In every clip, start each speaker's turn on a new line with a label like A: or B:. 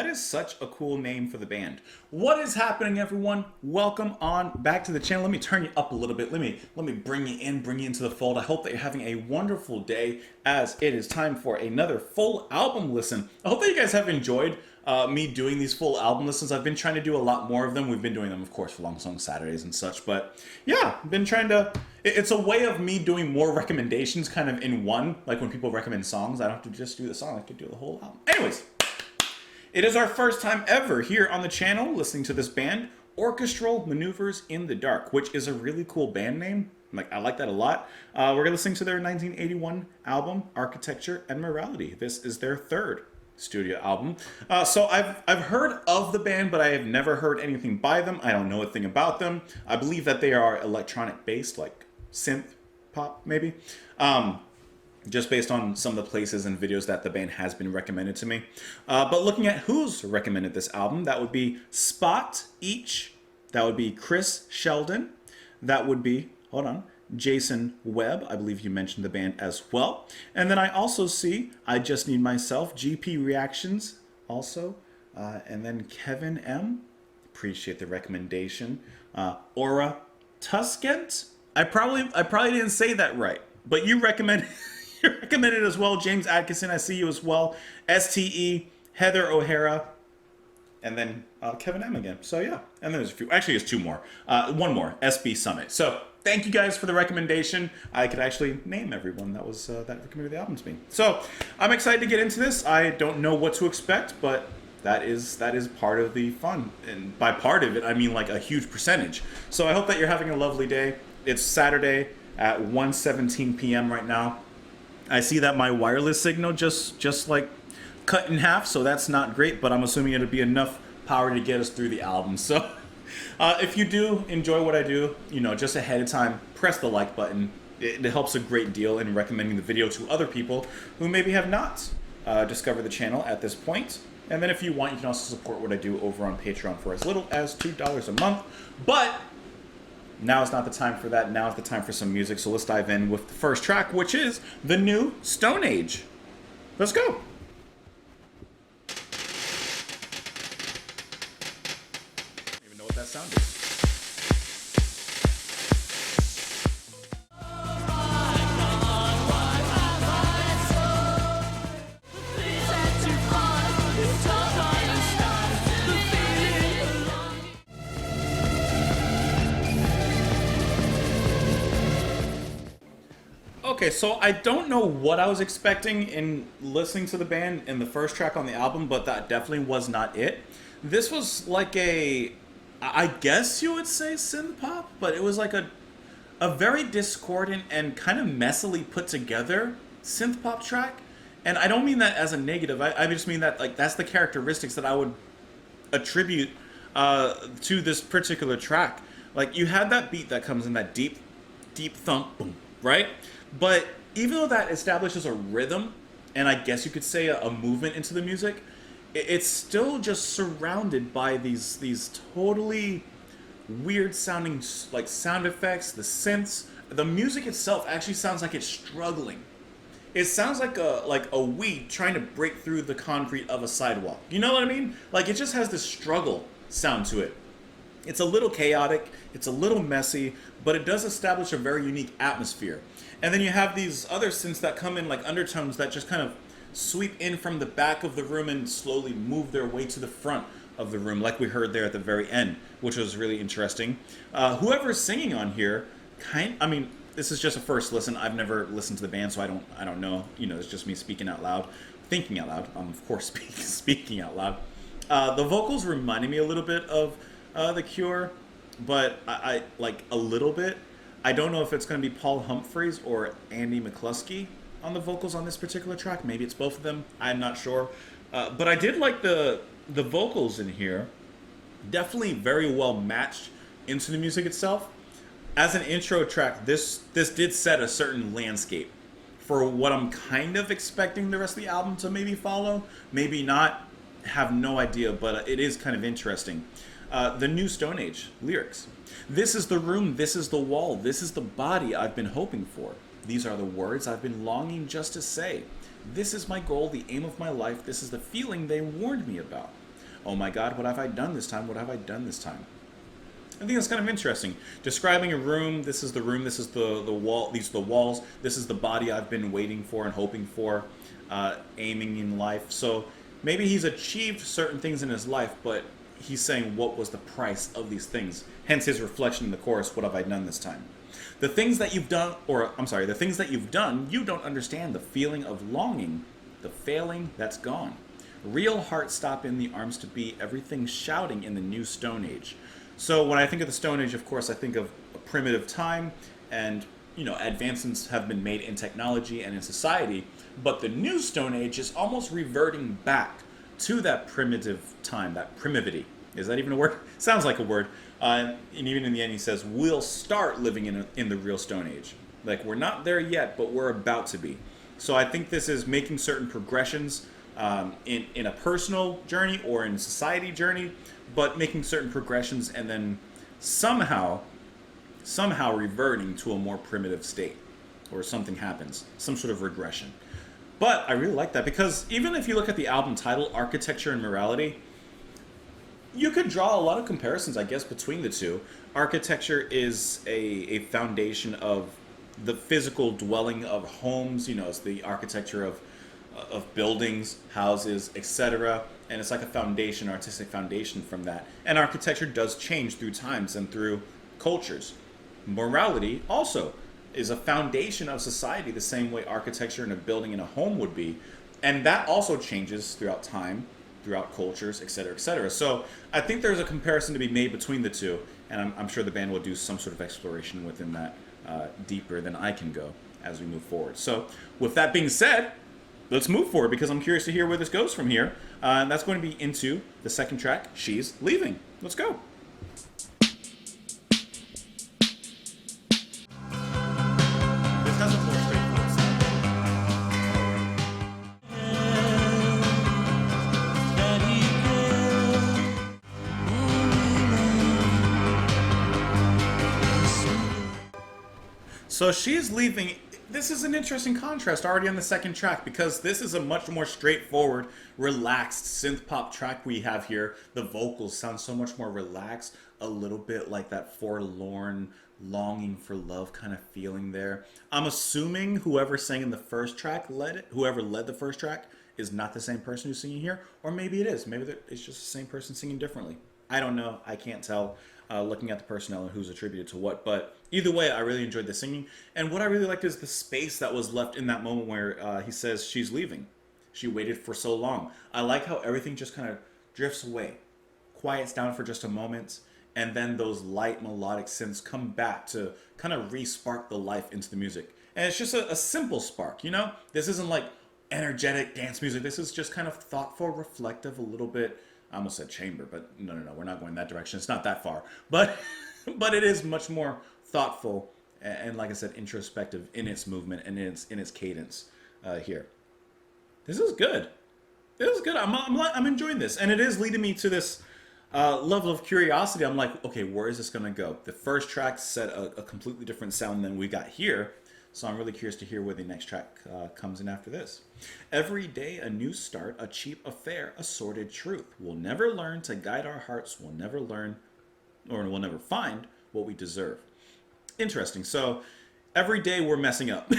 A: That is such a cool name for the band. What is happening, everyone? Welcome on back to the channel. Let me turn you up a little bit. Let me bring you in, bring you into the fold. I hope that you're having a wonderful day as it is time for another full album listen. I hope that you guys have enjoyed me doing these full album listens. I've been trying to do a lot more of them. We've been doing them, of course, for Long Song Saturdays and such. But yeah, I've been trying to... It's a way of me doing more recommendations kind of in one. Like when people recommend songs, I don't have to just do the song. I have to do the whole album. Anyways. It is our first time ever here on the channel listening to this band, Orchestral Manoeuvres in the Dark, which is a really cool band name. I like that a lot. We're listening to their 1981 album, Architecture and Morality. This is their third studio album. So I've heard of the band, but I have never heard anything by them. I don't know a thing about them. I believe that they are electronic based, like synth pop, maybe. Just based on some of the places and videos that the band has been recommended to me. But looking at who's recommended this album, that would be Spot Each, that would be Chris Sheldon, that would be, hold on, Jason Webb, I believe you mentioned the band as well. And then I also see I Just Need Myself, GP Reactions also, and then Kevin M, appreciate the recommendation. Aura Tuskent, I probably didn't say that right, but you recommended as well. James Atkinson, I see you as well. STE, Heather O'Hara, and then Kevin M again. So yeah, and then there's a few. Actually, there's two more. One more, SB Summit. So thank you guys for the recommendation. I could actually name everyone that was that recommended the album to me. So I'm excited to get into this. I don't know what to expect, but that is part of the fun. And by part of it, I mean like a huge percentage. So I hope that you're having a lovely day. It's Saturday at 1:17 p.m. right now. I see that my wireless signal just like cut in half, so that's not great, but I'm assuming it'll be enough power to get us through the album. So if you do enjoy what I do, just ahead of time, press the like button. It helps a great deal in recommending the video to other people who maybe have not discovered the channel at this point. And then if you want, you can also support what I do over on Patreon for as little as $2 a month. But now is not the time for that. Now is the time for some music. So let's dive in with the first track, which is the new Stone Age. Let's go. I don't even know what that sound is. Okay, so I don't know what I was expecting in listening to the band in the first track on the album, but that definitely was not it. This was like I guess you would say synth pop, but it was like a very discordant and kind of messily put together synth pop track. And I don't mean that as a negative. I just mean that like that's the characteristics that I would attribute to this particular track. Like you had that beat that comes in, that deep thump, boom, right? But even though that establishes a rhythm, and I guess you could say a movement into the music, it's still just surrounded by these totally weird sounding like sound effects, the synths. The music itself actually sounds like it's struggling. It sounds like a weed trying to break through the concrete of a sidewalk. You know what I mean? Like it just has this struggle sound to it. It's a little chaotic, it's a little messy, but it does establish a very unique atmosphere. And then you have these other synths that come in like undertones that just kind of sweep in from the back of the room and slowly move their way to the front of the room, like we heard there at the very end, which was really interesting. Whoever's singing on here, I mean, this is just a first listen. I've never listened to the band, so I don't know. It's just me speaking out loud, thinking out loud. I'm of course speaking out loud. The vocals reminded me a little bit of The Cure, but I like a little bit. I don't know if it's going to be Paul Humphreys or Andy McCluskey on the vocals on this particular track. Maybe it's both of them. I'm not sure. But I did like the vocals in here. Definitely very well matched into the music itself. As an intro track, this did set a certain landscape for what I'm kind of expecting the rest of the album to maybe follow. Maybe not. Have no idea, but it is kind of interesting. The new Stone Age lyrics. This is the room, this is the wall, this is the body I've been hoping for. These are the words I've been longing just to say. This is my goal, the aim of my life, this is the feeling they warned me about. Oh my God, what have I done this time? What have I done this time? I think that's kind of interesting. Describing a room, this is the room, this is the wall, these are the walls, this is the body I've been waiting for and hoping for, aiming in life. So maybe he's achieved certain things in his life, but he's saying what was the price of these things. Hence his reflection in the chorus, what have I done this time? The things that you've done, or I'm sorry, the things that you've done, you don't understand the feeling of longing, the failing that's gone. Real heart stop in the arms to be, everything shouting in the new Stone Age. So when I think of the Stone Age, of course, I think of a primitive time, and advancements have been made in technology and in society. But the new Stone Age is almost reverting back to that primitive time, that primivity. Is that even a word? Sounds like a word. And even in the end, he says, we'll start living in the real Stone Age. Like, we're not there yet, but we're about to be. So I think this is making certain progressions in a personal journey or in a society journey, but making certain progressions and then somehow reverting to a more primitive state, or something happens, some sort of regression. But I really like that, because even if you look at the album title, Architecture and Morality, you could draw a lot of comparisons, I guess, between the two. Architecture is a foundation of the physical dwelling of homes. It's the architecture of buildings, houses, etc. And it's like a foundation, artistic foundation from that. And architecture does change through times and through cultures. Morality also is a foundation of society, the same way architecture in a building and a home would be. And that also changes throughout time, throughout cultures, etc., etc. So I think there's a comparison to be made between the two, and I'm sure the band will do some sort of exploration within that deeper than I can go as we move forward. So with that being said, let's move forward, because I'm curious to hear where this goes from here. And that's going to be into the second track, She's Leaving. Let's go. This has a more straightforward sound. So She's Leaving. This is an interesting contrast already on the second track, because this is a much more straightforward, relaxed synth pop track we have here. The vocals sound so much more relaxed, a little bit like that forlorn, longing for love kind of feeling there. I'm assuming whoever sang in the first track whoever led the first track is not the same person who's singing here, or maybe it is. Maybe it's just the same person singing differently. I don't know. I can't tell. Looking at the personnel and who's attributed to what, but either way, I really enjoyed the singing. And what I really liked is the space that was left in that moment where he says she's leaving. She waited for so long. I like how everything just kind of drifts away, quiets down for just a moment, and then those light melodic synths come back to kind of re-spark the life into the music. And it's just a simple spark, This isn't like energetic dance music. This is just kind of thoughtful, reflective, a little bit. I almost said chamber, but no, we're not going that direction. It's not that far. But it is much more thoughtful and, like I said, introspective in its movement and in its cadence here. This is good. This is good. I'm enjoying this. And it is leading me to this level of curiosity. I'm like, okay, where is this going to go? The first track set a completely different sound than we got here. So I'm really curious to hear where the next track comes in after this. Every day a new start, a cheap affair, a sordid truth. We'll never learn to guide our hearts. We'll never learn, or we'll never find what we deserve. Interesting. So every day we're messing up.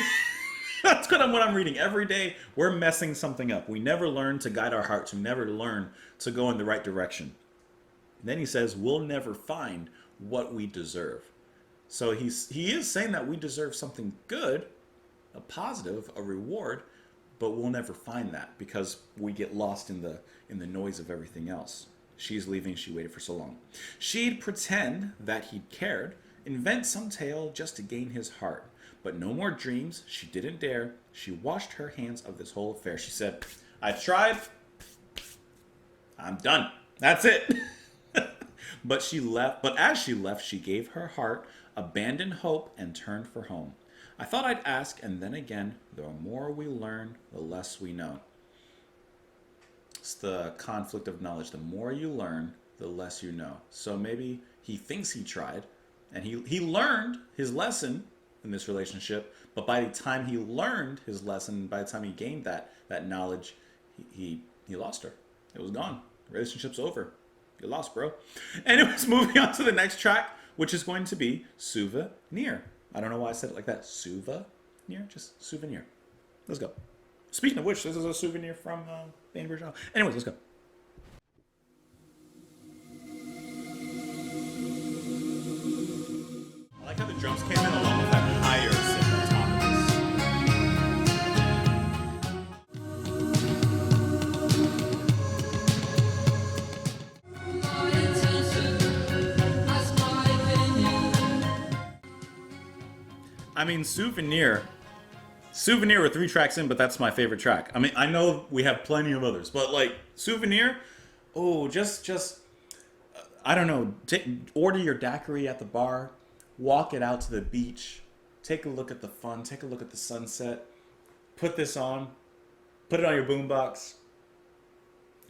A: That's kind of what I'm reading. Every day we're messing something up. We never learn to guide our hearts. We never learn to go in the right direction. And then he says, we'll never find what we deserve. So he is saying that we deserve something good, a positive, a reward, but we'll never find that because we get lost in the noise of everything else. She's leaving, she waited for so long. She'd pretend that he'd cared, invent some tale just to gain his heart. But no more dreams, she didn't dare. She washed her hands of this whole affair. She said, I've tried, I'm done. That's it. But as she left, she gave her heart, abandoned hope, and turned for home. I thought I'd ask, and then again, the more we learn, the less we know. It's the conflict of knowledge. The more you learn, the less you know. So maybe he thinks he tried, and he learned his lesson in this relationship, but by the time he learned his lesson, by the time he gained that knowledge, he lost her. It was gone. Relationship's over. You lost, bro. Anyways, moving on to the next track, which is going to be Souvenir. I don't know why I said it like that. Souvenir? Just souvenir. Let's go. Speaking of which, this is a souvenir from Bainbridge. Anyways, let's go. I like how the drums came in along with that higher cymbal I mean, Souvenir. Souvenir were 3 tracks in, but that's my favorite track. I mean, I know we have plenty of others, but like Souvenir, oh, just I don't know. Order your daiquiri at the bar, walk it out to the beach, take a look at the fun, take a look at the sunset, put this on, put it on your boombox.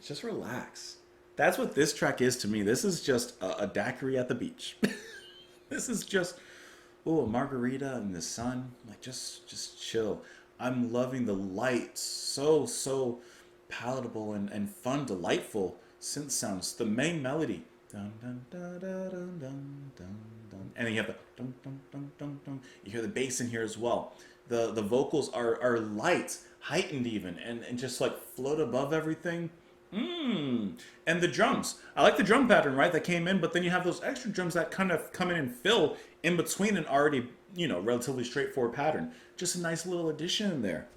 A: Just relax. That's what this track is to me. This is just a daiquiri at the beach. This is just, oh, a margarita in the sun. Like, just chill. I'm loving the light. So palatable and fun, delightful synth sounds. The main melody. Dun, dun, dun, dun, dun, dun, dun, dun. And then you have the dun, dun, dun, dun, dun. You hear the bass in here as well. The vocals are light, heightened even, and just like float above everything. And the drums. I like the drum pattern, right, that came in, but then you have those extra drums that kind of come in and fill in between an already, relatively straightforward pattern. Just a nice little addition in there.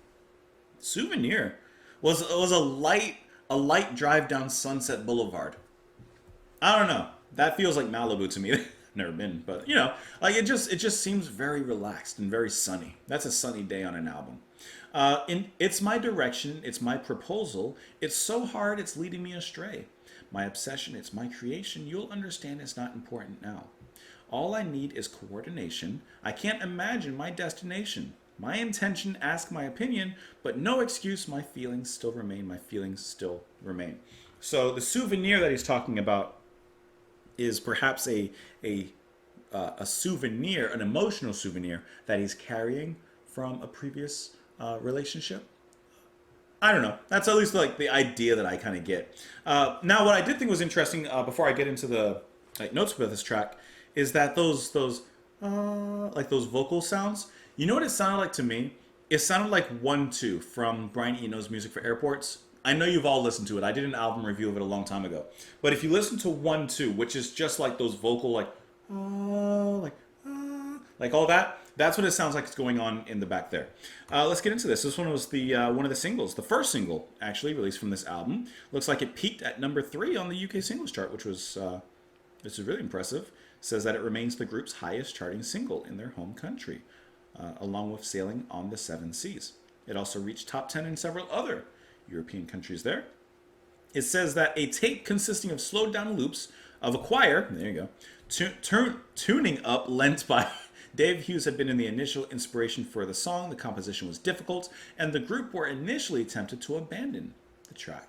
A: Souvenir was a light drive down Sunset Boulevard. I don't know. That feels like Malibu to me. Never been, but like it just seems very relaxed and very sunny. That's a sunny day on an album. It's my direction, it's my proposal. It's so hard, it's leading me astray. My obsession, it's my creation. You'll understand it's not important now. All I need is coordination. I can't imagine my destination. My intention, ask my opinion, but no excuse. My feelings still remain. My feelings still remain. So the souvenir that he's talking about is perhaps a souvenir, an emotional souvenir that he's carrying from a previous relationship. I don't know. That's at least like the idea that I kind of get. Now, what I did think was interesting before I get into the notes for this track is that those vocal sounds. You know what it sounded like to me? It sounded like 1-2 from Brian Eno's Music for Airports. I know you've all listened to it. I did an album review of it a long time ago. But if you listen to 1-2, which is just like those vocal like all that, that's what it sounds like it's going on in the back there. Let's get into this. This one was the one of the singles, the first single actually released from this album. Looks like it peaked at number 3 on the UK singles chart, which was this is really impressive. Says that it remains the group's highest charting single in their home country, along with Sailing on the Seven Seas. It also reached top 10 in several other European countries there. It says that a tape consisting of slowed down loops of a choir, there you go, tuning up lent by Dave Hughes had been in the initial inspiration for the song. The composition was difficult, and the group were initially tempted to abandon the track.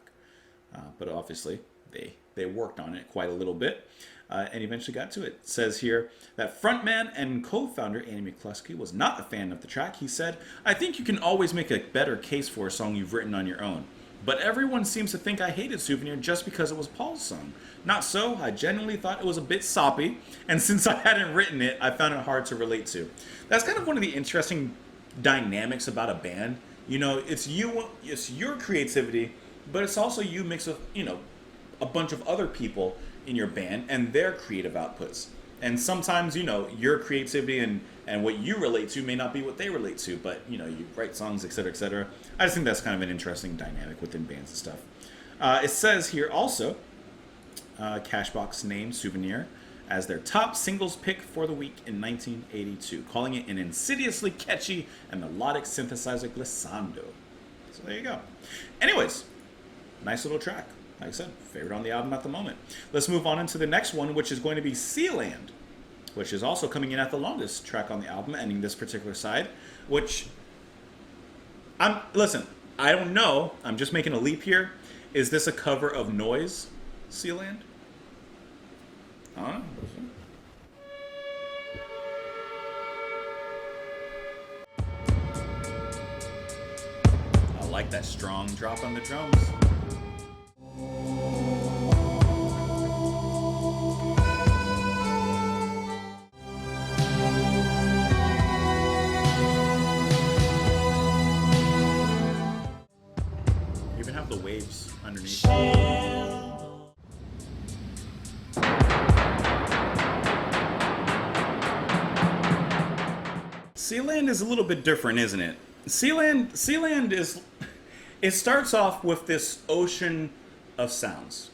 A: But obviously, they worked on it quite a little bit, and eventually got to it. It says here that frontman and co-founder Andy McCluskey was not a fan of the track. He said, "I think you can always make a better case for a song you've written on your own. But everyone seems to think I hated Souvenir just because it was Paul's song. Not so, I genuinely thought it was a bit soppy, and since I hadn't written it, I found it hard to relate to." That's kind of one of the interesting dynamics about a band. It's your creativity, but it's also you mixed with, a bunch of other people in your band and their creative outputs. And sometimes, your creativity and what you relate to may not be what they relate to, but, you write songs, etc., etc. I just think that's kind of an interesting dynamic within bands and stuff. It says here also, Cashbox named Souvenir as their top singles pick for the week in 1982, calling it an insidiously catchy and melodic synthesizer glissando. So there you go. Anyways, nice little track. Like I said, favorite on the album at the moment. Let's move on into the next one, which is going to be Sealand, which is also coming in at the longest track on the album, ending this particular side, which listen, I don't know. I'm just making a leap here. Is this a cover of Noise, Sealand? I don't know. I like that strong drop on the drums. underneath. Sealand is a little bit different, isn't it? Sealand is, it starts off with this ocean of sounds.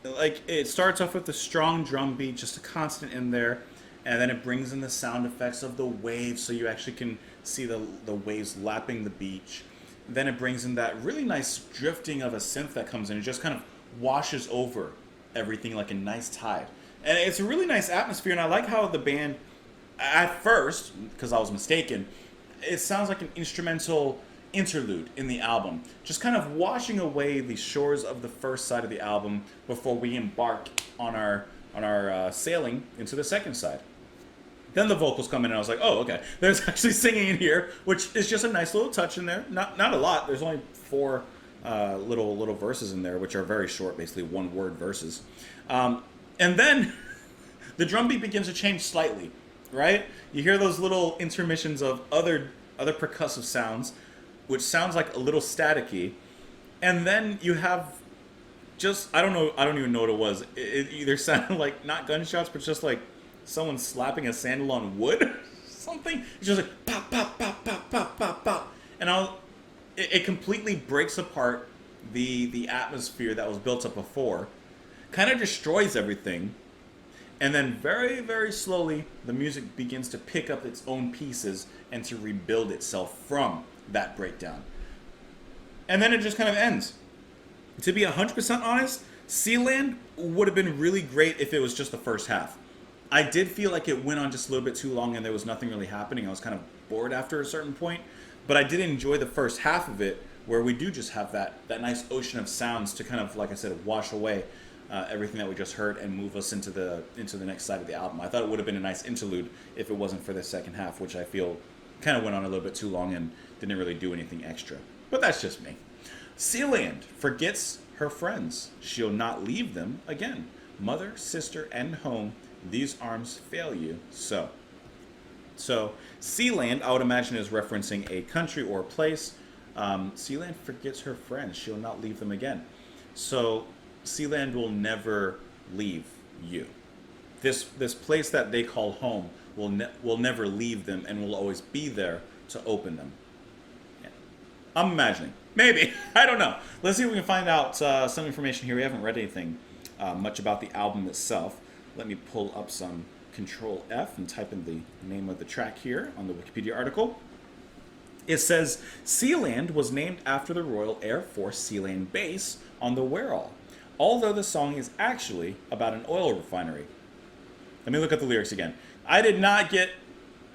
A: Like, it starts off with a strong drum beat, just a constant in there, and then it brings in the sound effects of the waves, so you actually can see the waves lapping the beach. Then it brings in that really nice drifting of a synth that comes in. It just kind of washes over everything like a nice tide. And it's a really nice atmosphere, and I like how the band, at first, because I was mistaken, it sounds like an instrumental interlude in the album, just kind of washing away the shores of the first side of the album before we embark on our sailing into the second side. Then the vocals come in, and I was like, oh, okay, there's actually singing in here, which is just a nice little touch in there. Not a lot. There's only 4 little verses in there, which are very short, basically one-word verses. And then the drum beat begins to change slightly, right? You hear those little intermissions of other percussive sounds, which sounds like a little staticky, and then you have just, I don't even know what it was. It either sounded like not gunshots, but just like someone slapping a sandal on wood or something. It's just like pop, pop, pop, pop, pop, pop, pop. And it completely breaks apart the atmosphere that was built up before, kind of destroys everything, and then very, very slowly the music begins to pick up its own pieces and to rebuild itself from that breakdown. And then it just kind of ends. To be 100% honest, Sealand would have been really great if it was just the first half. I did feel like it went on just a little bit too long and there was nothing really happening. I was kind of bored after a certain point. But I did enjoy the first half of it, where we do just have that nice ocean of sounds to kind of, like I said, wash away everything that we just heard and move us into the next side of the album. I thought it would have been a nice interlude if it wasn't for the second half, which I feel kind of went on a little bit too long and didn't really do anything extra. But that's just me. Sealand forgets her friends. She'll not leave them again. Mother, sister, and home, these arms fail you. So Sealand, I would imagine, is referencing a country or a place. Sealand forgets her friends. She'll not leave them again. So Sealand will never leave you. This place that they call home will never leave them and will always be there to open them. Yeah. I'm imagining. Maybe. I don't know. Let's see if we can find out some information here. We haven't read anything much about the album itself. Let me pull up some Control F and type in the name of the track here on the Wikipedia article. It says, Sealand was named after the Royal Air Force Sealand Base on the Wirral, although the song is actually about an oil refinery. Let me look at the lyrics again. I did not get,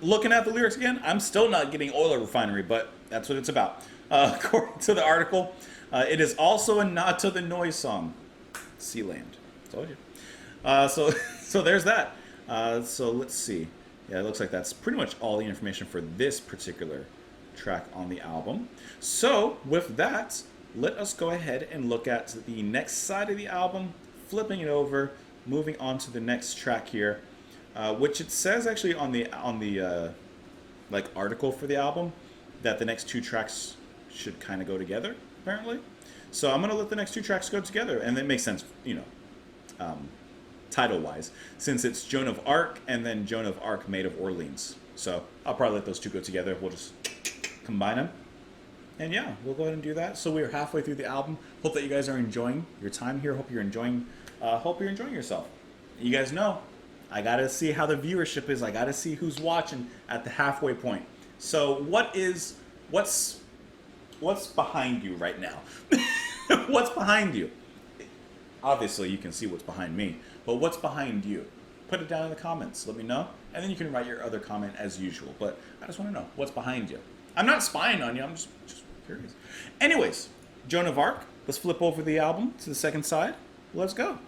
A: looking at the lyrics again, I'm still not getting oil refinery, but that's what it's about. According to the article, it is also a nod to the noise song, Sealand. Told you. So there's that. So let's see. Yeah, it looks like that's pretty much all the information for this particular track on the album. So with that, let us go ahead and look at the next side of the album, flipping it over, moving on to the next track here, which it says actually on the like article for the album that the next 2 tracks should kind of go together, apparently. So I'm gonna let the next 2 tracks go together, and it makes sense, you know, title-wise, since it's Joan of Arc and then Joan of Arc, Maid of Orleans. So I'll probably let those 2 go together. We'll just combine them. And yeah, we'll go ahead and do that. So we're halfway through the album. Hope that you guys are enjoying your time here. Hope you're enjoying yourself. You guys know, I gotta see how the viewership is. I gotta see who's watching at the halfway point. So what's behind you right now? What's behind you? Obviously, you can see what's behind me, but what's behind you? Put it down in the comments. Let me know, and then you can write your other comment as usual. But I just want to know what's behind you. I'm not spying on you. I'm just curious. Anyways, Joan of Arc. Let's flip over the album to the second side. Let's go.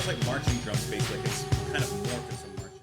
A: Like marching drum space, like it's kind of morphed into marching.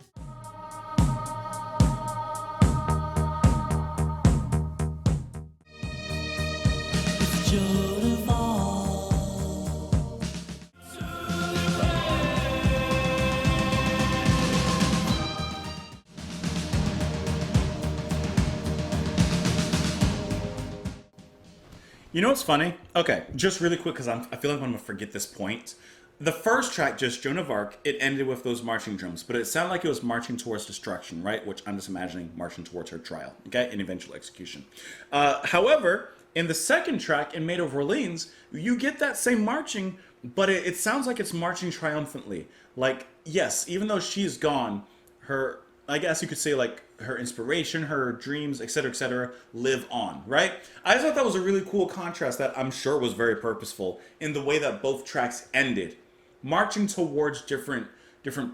A: You know what's funny? Okay, just really quick because I feel like I'm gonna forget this point. The first track, just Joan of Arc, it ended with those marching drums, but it sounded like it was marching towards destruction, right? Which I'm just imagining marching towards her trial, okay, and eventual execution. However, in the second track, in Maid of Orleans, you get that same marching, but it sounds like it's marching triumphantly. Like, yes, even though she's gone, her, I guess you could say, like, her inspiration, her dreams, etc., live on, right? I just thought that was a really cool contrast that I'm sure was very purposeful in the way that both tracks ended, marching towards different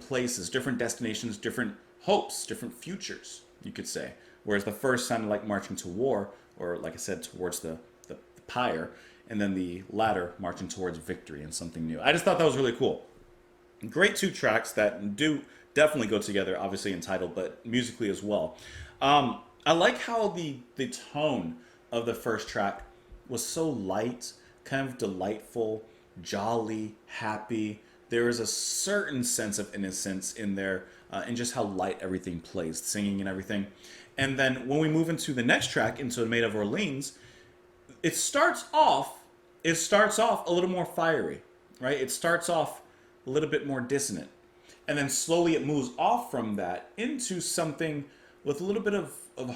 A: places, different destinations, different hopes, different futures, you could say. Whereas the first sounded like marching to war, or like I said, towards the pyre, and then the latter marching towards victory and something new. I just thought that was really cool. Great two tracks that do definitely go together, obviously in title, but musically as well. I like how the tone of the first track was so light, kind of delightful, jolly, happy. There is a certain sense of innocence in there, and just how light everything plays, singing and everything. And then when we move into the next track, into Maid of Orleans, it starts off a little more fiery, right? It starts off a little bit more dissonant, and then slowly it moves off from that into something with a little bit of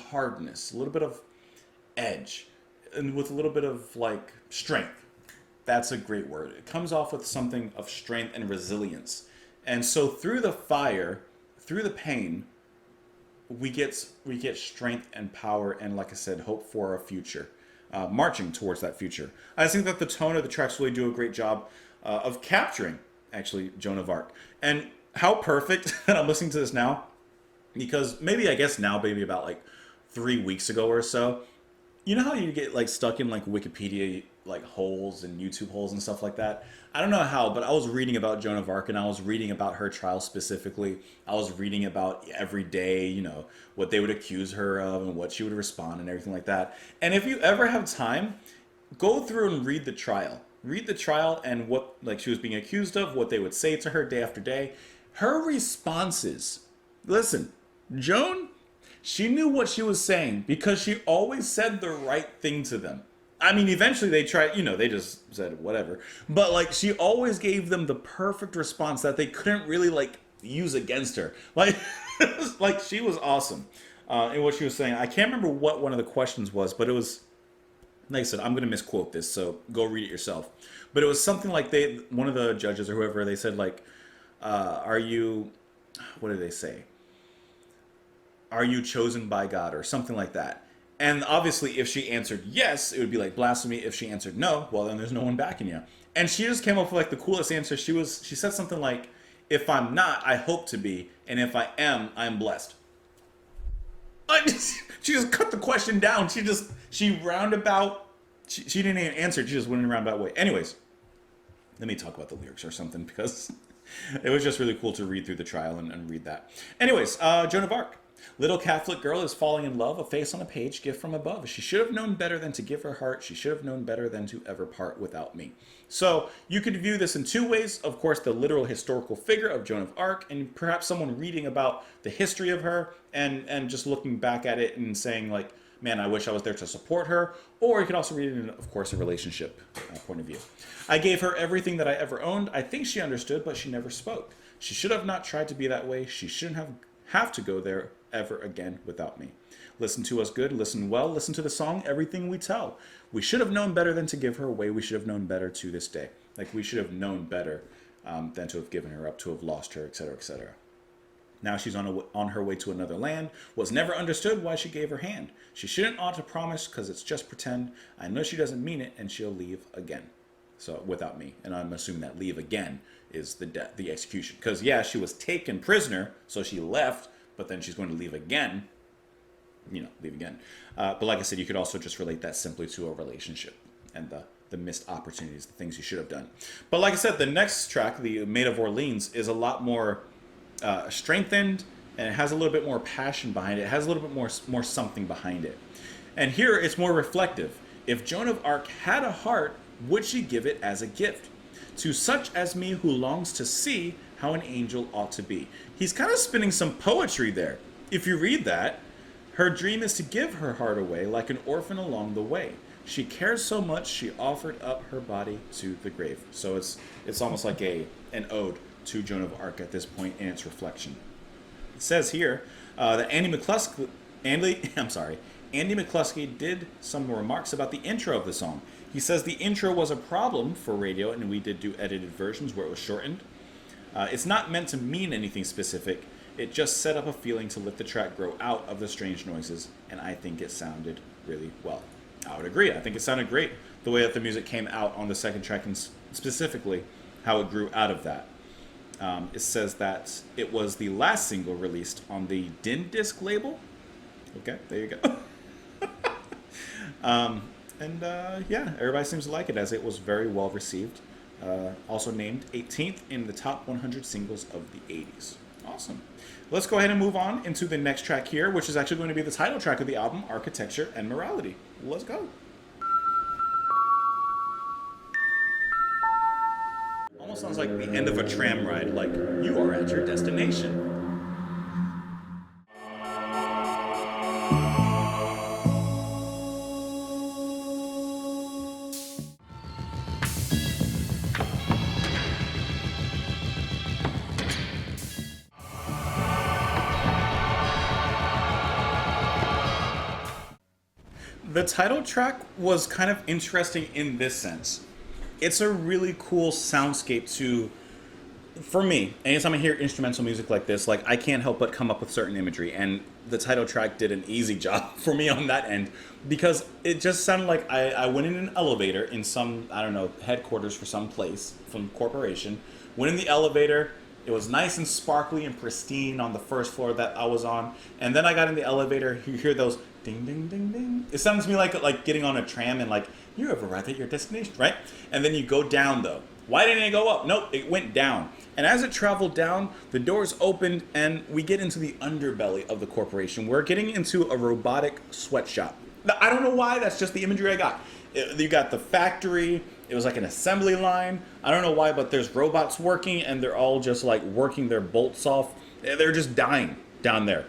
A: hardness, a little bit of edge, and with a little bit of like strength. That's a great word. It comes off with something of strength and resilience. And so through the fire, through the pain, we get strength and power, and like I said, hope for a future, marching towards that future. I think that the tone of the tracks really do a great job of capturing actually Joan of Arc, and how perfect that I'm listening to this now, because maybe I guess now maybe about like 3 weeks ago or so, you know how you get like stuck in like Wikipedia like holes and YouTube holes and stuff like that? I don't know how, but I was reading about Joan of Arc, and I was reading about her trial specifically. I was reading about every day, what they would accuse her of and what she would respond and everything like that. And if you ever have time, go through and read the trial. Read the trial and what like she was being accused of, what they would say to her day after day. Her responses. Listen, Joan, she knew what she was saying because she always said the right thing to them. I mean, eventually they tried, they just said whatever. But like she always gave them the perfect response that they couldn't really like use against her. Like, like she was awesome in what she was saying. I can't remember what one of the questions was, but it was, like I said, I'm going to misquote this, so go read it yourself. But it was something like one of the judges or whoever, they said like, are you, what did they say? Are you chosen by God or something like that? And obviously, if she answered yes, it would be like blasphemy. If she answered no, well, then there's no one backing you. And she just came up with like the coolest answer. She said something like, "If I'm not, I hope to be, and if I am, I'm blessed." She just cut the question down. She roundabout. She didn't even answer. She just went in a roundabout way. Anyways, let me talk about the lyrics or something, because it was just really cool to read through the trial and read that. Anyways, Joan of Arc. Little Catholic girl is falling in love, a face on a page, gift from above. She should have known better than to give her heart. She should have known better than to ever part without me. So you could view this in two ways. Of course, the literal historical figure of Joan of Arc, and perhaps someone reading about the history of her and just looking back at it and saying like, man, I wish I was there to support her. Or you could also read it in, of course, a relationship point of view. I gave her everything that I ever owned. I think she understood, but she never spoke. She should have not tried to be that way. She shouldn't have to go there ever again without me. Listen to us good, listen well, listen to the song, everything we tell. We should have known better than to give her away. We should have known better to this day. Like we should have known better than to have given her up, to have lost her, etc., etc. Now she's on her way to another land. Was never understood why she gave her hand. She shouldn't ought to promise, because it's just pretend. I know she doesn't mean it, and she'll leave again. So without me, and I'm assuming that leave again is the execution. Because yeah, she was taken prisoner, so she left, but then she's going to leave again. Leave again. But like I said, you could also just relate that simply to a relationship and the missed opportunities, the things you should have done. But like I said, the next track, the Maid of Orleans, is a lot more strengthened, and it has a little bit more passion behind it. It has a little bit more something behind it. And here it's more reflective. If Joan of Arc had a heart, would she give it as a gift to such as me who longs to see how an angel ought to be? He's kind of spinning some poetry there. If you read that, her dream is to give her heart away like an orphan along the way. She cares so much she offered up her body to the grave. So it's almost like an ode to Joan of Arc at this point in its reflection. It says here that Andy McCluskey did some remarks about the intro of the song. He says the intro was a problem for radio, and we did do edited versions where it was shortened. It's not meant to mean anything specific. It just set up a feeling to let the track grow out of the strange noises, and I think it sounded really well. I would agree. I think it sounded great the way that the music came out on the second track, and specifically how it grew out of that. It says that it was the last single released on the Din Disc label. Okay, there you go. Yeah, everybody seems to like it, as it was very well received. Also named 18th in the top 100 singles of the 80s. Awesome. Let's go ahead and move on into the next track here, which is actually going to be the title track of the album, Architecture and Morality. Let's go. Almost sounds like the end of a tram ride, like you are at your destination. The title track was kind of interesting in this sense. It's a really cool soundscape for me, anytime I hear instrumental music like this, like I can't help but come up with certain imagery, and the title track did an easy job for me on that end, because it just sounded like I went in an elevator in some, I don't know, headquarters for some place, some corporation, went in the elevator. It was nice and sparkly and pristine on the first floor that I was on. And then I got in the elevator, you hear those ding, ding, ding, ding. It sounds to me like getting on a tram and like, you have arrived at your destination, right? And then you go down though. Why didn't it go up? Nope, it went down. And as it traveled down, the doors opened and we get into the underbelly of the corporation. We're getting into a robotic sweatshop. Now, I don't know why, that's just the imagery I got. You got the factory. It was like an assembly line. I don't know why, but there's robots working and they're all just like working their bolts off. They're just dying down there.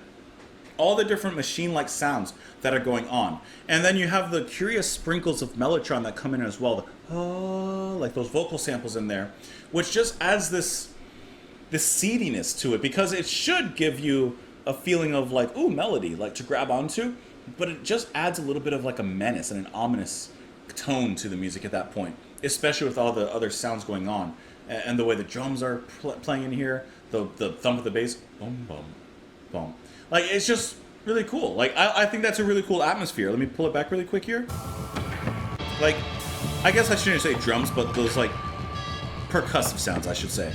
A: All the different machine-like sounds that are going on. And then you have the curious sprinkles of mellotron that come in as well. Like those vocal samples in there, which just adds this seediness to it, because it should give you a feeling of like, ooh, melody, like to grab onto, but it just adds a little bit of like a menace and an ominous tone to the music at that point, especially with all the other sounds going on, and the way the drums are playing in here, the thump of the bass, boom, boom, boom. Like, it's just really cool. Like, I think that's a really cool atmosphere. Let me pull it back really quick here. Like, I guess I shouldn't say drums, but those like percussive sounds, I should say.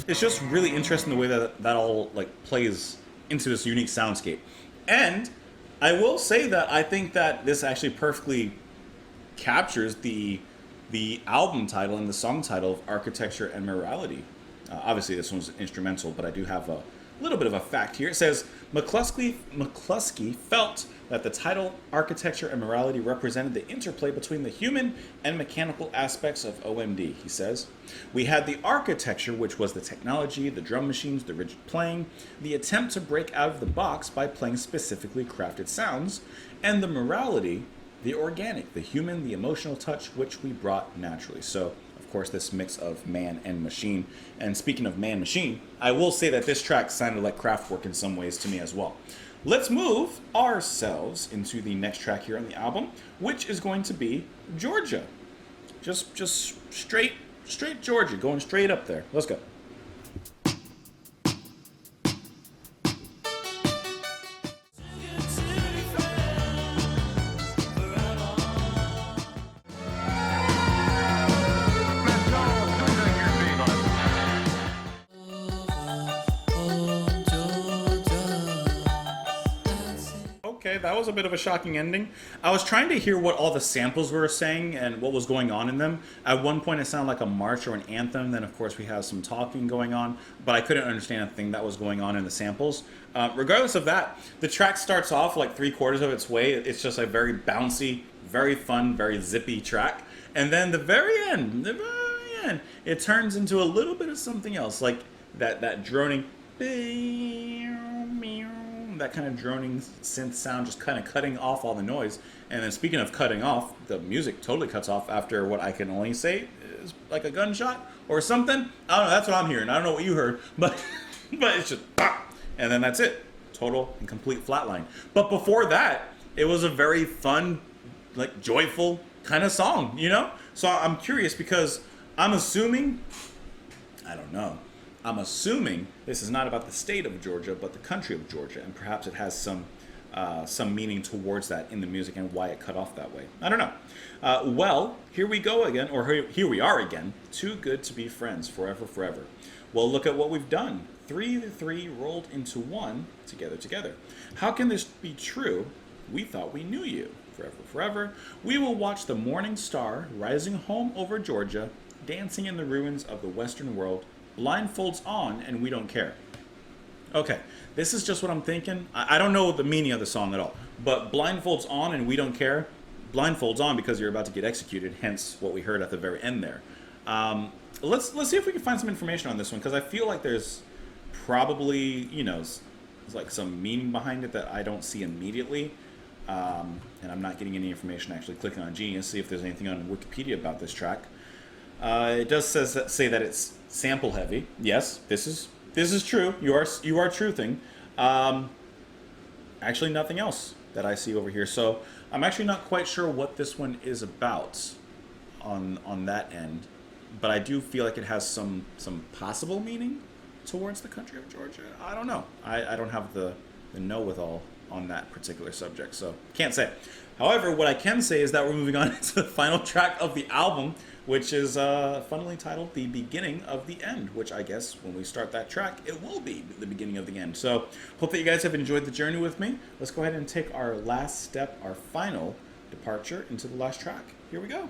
A: It's just really interesting the way that all like plays into this unique soundscape. And I will say that I think that this actually perfectly captures the album title and the song title of Architecture and Morality. Obviously, this one's instrumental, but I do have a little bit of a fact here. It says, McCluskey felt that the title Architecture and Morality represented the interplay between the human and mechanical aspects of OMD, he says. We had the architecture, which was the technology, the drum machines, the rigid playing, the attempt to break out of the box by playing specifically crafted sounds, and the morality, the organic, the human, the emotional touch, which we brought naturally. So, of course, this mix of man and machine. And speaking of man-machine, I will say that this track sounded like Kraftwerk in some ways to me as well. Let's move ourselves into the next track here on the album, which is going to be Georgia. Just straight Georgia, going straight up there. Let's go. Okay, that was a bit of a shocking ending. I was trying to hear what all the samples were saying and what was going on in them. At one point it sounded like a march or an anthem. Then of course we have some talking going on, but I couldn't understand a thing that was going on in the samples. Regardless of that, the track starts off like 3/4 of its way. It's just a very bouncy, very fun, very zippy track. And then the very end, it turns into a little bit of something else, like that droning, that kind of droning synth sound, just kind of cutting off all the noise. And then speaking of cutting off, the music totally cuts off after what I can only say is like a gunshot or something. I don't know, that's what I'm hearing. I don't know what you heard, but it's just pop, and then that's it. Total and complete flatline. But before that, it was a very fun, like joyful kind of song, you know? So I'm curious because I'm assuming, I don't know, I'm assuming this is not about the state of Georgia, but the country of Georgia, and perhaps it has some meaning towards that in the music and why it cut off that way. I don't know. Well, here we go again, or here we are again. Too good to be friends, forever, forever. Well, look at what we've done. 3 to 3 rolled into 1, together, together. How can this be true? We thought we knew you, forever, forever. We will watch the morning star rising home over Georgia, dancing in the ruins of the Western world, blindfolds on, and we don't care. Okay, this is just what I'm thinking. I don't know the meaning of the song at all, but blindfolds on and we don't care. Blindfolds on because you're about to get executed, hence what we heard at the very end there. Let's see if we can find some information on this one, because I feel like there's probably, you know, like some meaning behind it that I don't see immediately. And I'm not getting any information actually clicking on Genius, see if there's anything on Wikipedia about this track. It does say that it's sample heavy. Yes, this is true. You are truthing. Actually, nothing else that I see over here. So I'm actually not quite sure what this one is about on that end, but I do feel like it has some possible meaning towards the country of Georgia. I don't know. I don't have the know-with-all on that particular subject, so can't say. However, what I can say is that we're moving on to the final track of the album, which is funnily titled The Beginning of the End, which I guess when we start that track, it will be the beginning of the end. So hope that you guys have enjoyed the journey with me. Let's go ahead and take our last step, our final departure into the last track. Here we go.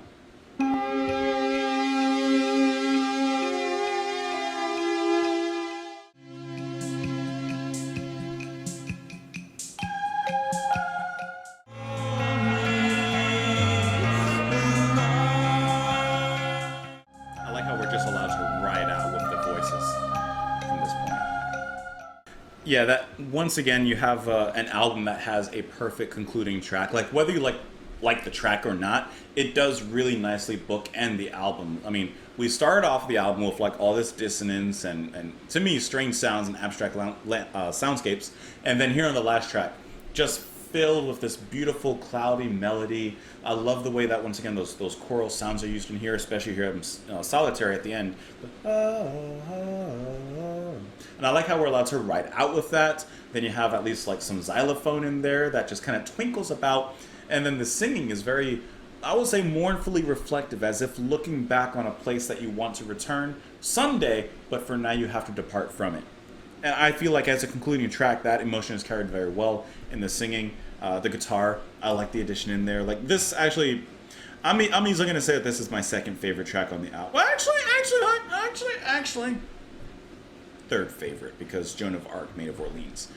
A: Yeah, that once again you have an album that has a perfect concluding track. Like whether you like the track or not, it does really nicely bookend the album. I mean, we started off the album with like all this dissonance and to me strange sounds and abstract soundscapes, and then here on the last track, just filled with this beautiful cloudy melody. I love the way that once again those choral sounds are used in here, especially here in Solitary at the end. And I like how we're allowed to ride out with that. Then you have at least like some xylophone in there that just kind of twinkles about. And then the singing is very, I would say, mournfully reflective, as if looking back on a place that you want to return someday, but for now you have to depart from it. And I feel like as a concluding track, that emotion is carried very well in the singing. The guitar, I like the addition in there. Like this actually, I'm easily going to say that this is my second favorite track on the album. Well, actually, third favorite, because Joan of Arc, Maid of Orleans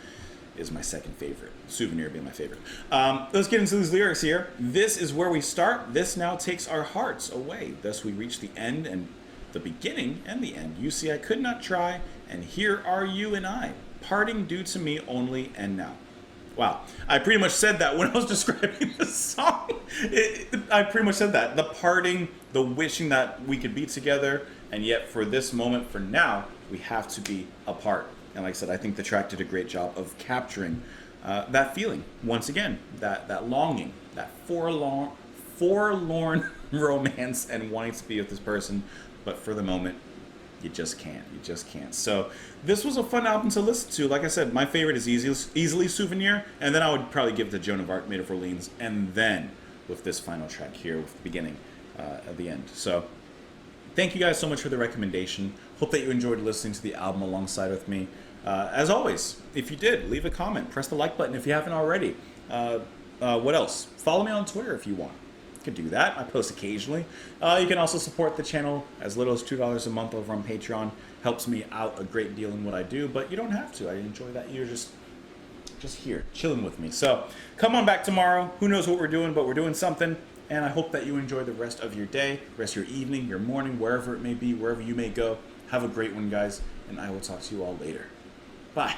A: is my second favorite. Souvenir being my favorite. Let's get into these lyrics here. This is where we start. This now takes our hearts away. Thus we reach the end and the beginning and the end. You see, I could not try, and here are you and I, parting due to me only and now. Wow, I pretty much said that when I was describing the song. I pretty much said that. The parting, the wishing that we could be together, and yet for this moment, for now, we have to be apart. And like I said, I think the track did a great job of capturing that feeling. Once again, that longing, that forlorn romance and wanting to be with this person, but for the moment, you just can't. So this was a fun album to listen to. Like I said, my favorite is easily Souvenir, and then I would probably give the Joan of Arc, Maid of Orleans, and then with this final track here with the beginning at the end. So thank you guys so much for the recommendation. Hope that you enjoyed listening to the album alongside with me. As always, if you did, leave a comment. Press the like button if you haven't already. What else? Follow me on Twitter if you want. You can do that. I post occasionally. You can also support the channel as little as $2 a month over on Patreon. Helps me out a great deal in what I do, but you don't have to. I enjoy that you're just here, chilling with me. So come on back tomorrow. Who knows what we're doing, but we're doing something. And I hope that you enjoy the rest of your day, rest of your evening, your morning, wherever it may be, wherever you may go. Have a great one, guys, and I will talk to you all later. Bye.